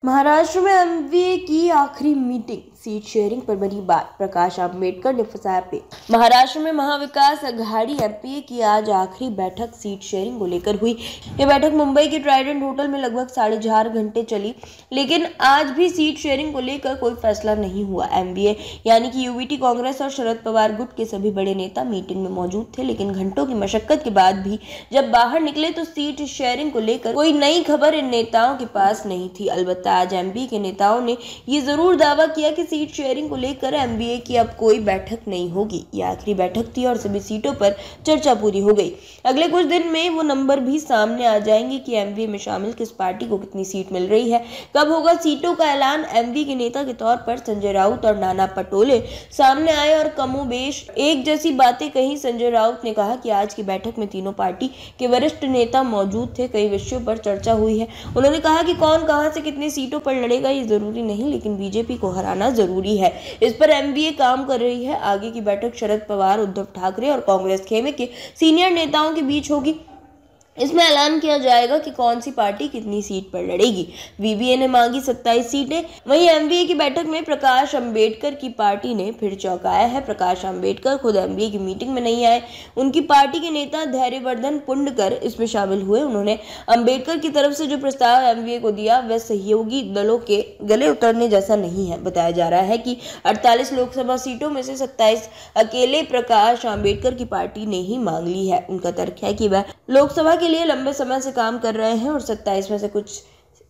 महाराष्ट्र में एमवीए की आखिरी मीटिंग, सीट शेयरिंग पर बनी बात, प्रकाश आंबेडकर ने फंसाया पेट। महाराष्ट्र में महाविकास अघाड़ी एमपीए की आज आखिरी बैठक सीट शेयरिंग को लेकर हुई। यह बैठक मुंबई के ट्राइडेंट होटल में लगभग 4.5 घंटे चली, लेकिन आज भी सीट शेयरिंग को लेकर कोई फैसला नहीं हुआ। एमवीए यानी कि यूबीटी, कांग्रेस और शरद पवार गुट के सभी बड़े नेता मीटिंग में मौजूद थे, लेकिन घंटों की मशक्कत के बाद भी जब बाहर निकले तो सीट शेयरिंग को लेकर कोई नई खबर इन नेताओं के पास नहीं थी। अलबत्ता आज एमपीए के नेताओं ने ये जरूर दावा किया कि सीट शेयरिंग को लेकर एमवीए की अब कोई बैठक नहीं होगी। ये आखिरी बैठक थी और सभी सीटों पर चर्चा पूरी हो गई। अगले कुछ दिन में वो नंबर भी सामने आ जाएंगे कि एमवीए में शामिल किस पार्टी को कितनी सीट मिल रही है। कब होगा सीटों का ऐलान। एमवीए के नेता के तौर पर संजय राउत और नाना पटोले सामने आए और कमोबेश एक जैसी बातें कही। संजय राउत ने कहा कि आज की बैठक में तीनों पार्टी के वरिष्ठ नेता मौजूद थे, कई विषयों पर चर्चा हुई है। उन्होंने कहा कि कौन कहां से कितनी सीटों पर लड़ेगा ये जरूरी नहीं, लेकिन बीजेपी को हराना जरूरी है। इस पर एमवीए काम कर रही है। आगे की बैठक शरद पवार, उद्धव ठाकरे और कांग्रेस खेमे के सीनियर नेताओं के बीच होगी। इसमें ऐलान किया जाएगा कि कौन सी पार्टी कितनी सीट पर लड़ेगी। वीवीए ने मांगी 27 सीटें। वहीं एमवीए की बैठक में प्रकाश अंबेडकर की पार्टी ने फिर चौंकाया है। प्रकाश अंबेडकर खुद एमवीए की मीटिंग में नहीं आए। उनकी पार्टी के नेता धैर्यवर्धन पुंडकर इसमें शामिल हुए। उन्होंने अंबेडकर की तरफ से जो प्रस्ताव एमवीए को दिया वह सहयोगी दलों के गले उतरने जैसा नहीं है। बताया जा रहा है कि 48 लोकसभा सीटों में से 27 अकेले प्रकाश अंबेडकर की पार्टी ने ही मांग ली है। उनका तर्क है कि वह लोकसभा के लिए लंबे समय से काम कर रहे हैं और 27 में से कुछ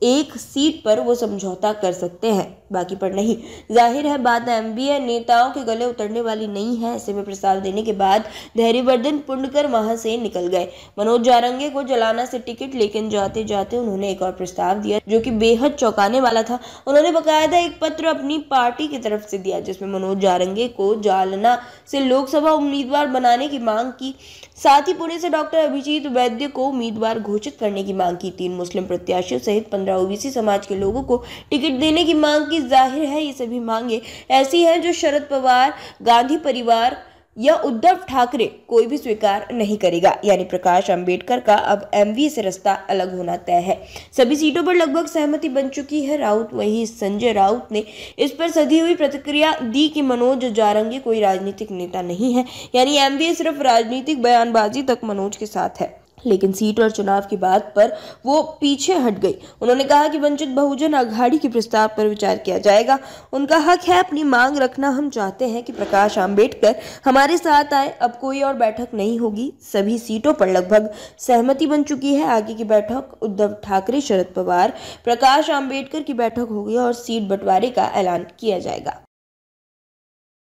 एक सीट पर वो समझौता कर सकते हैं, बाकी पर नहीं। जाहिर है बात एमवीए नेताओं के गले उतरने वाली नहीं है। ऐसे में प्रस्ताव देने के बाद धैर्यवर्धन पुंडकर वहां से निकल गए। मनोज जारंगे को जलाना से टिकट, लेकिन जाते जाते उन्होंने एक और प्रस्ताव दिया जो कि बेहद चौंकाने वाला था। उन्होंने बकायदा एक पत्र अपनी पार्टी की तरफ से दिया जिसमें मनोज जारंगे को जालना से लोकसभा उम्मीदवार बनाने की मांग की, साथ ही पुणे से डॉक्टर अभिजीत वैद्य को उम्मीदवार घोषित करने की मांग की। 3 मुस्लिम प्रत्याशियों सहित 15 ओबीसी समाज के लोगों को टिकट देने की मांग की। जाहिर है ये सभी मांगे ऐसी हैं जो शरद पवार, गांधी परिवार या उद्धव ठाकरे कोई भी स्वीकार नहीं करेगा। यानी प्रकाश अंबेडकर का अब एमवीए से रास्ता अलग होना तय है। सभी सीटों पर लगभग सहमति बन चुकी है। वहीं संजय राउत ने इस पर सधी हुई प्रतिक्रिया दी कि मनोज जारंगे कोई राजनीतिक नेता नहीं है। यानी एमवीए सिर्फ राजनीतिक बयानबाजी तक मनोज के साथ है, लेकिन सीट और चुनाव की बात पर वो पीछे हट गई। उन्होंने कहा कि वंचित बहुजन अघाड़ी के प्रस्ताव पर विचार किया जाएगा। उनका हक है अपनी मांग रखना। हम चाहते हैं कि प्रकाश आंबेडकर हमारे साथ आए। अब कोई और बैठक नहीं होगी। सभी सीटों पर लगभग सहमति बन चुकी है। आगे की बैठक उद्धव ठाकरे, शरद पवार, प्रकाश आंबेडकर की बैठक होगी और सीट बंटवारे का ऐलान किया जाएगा।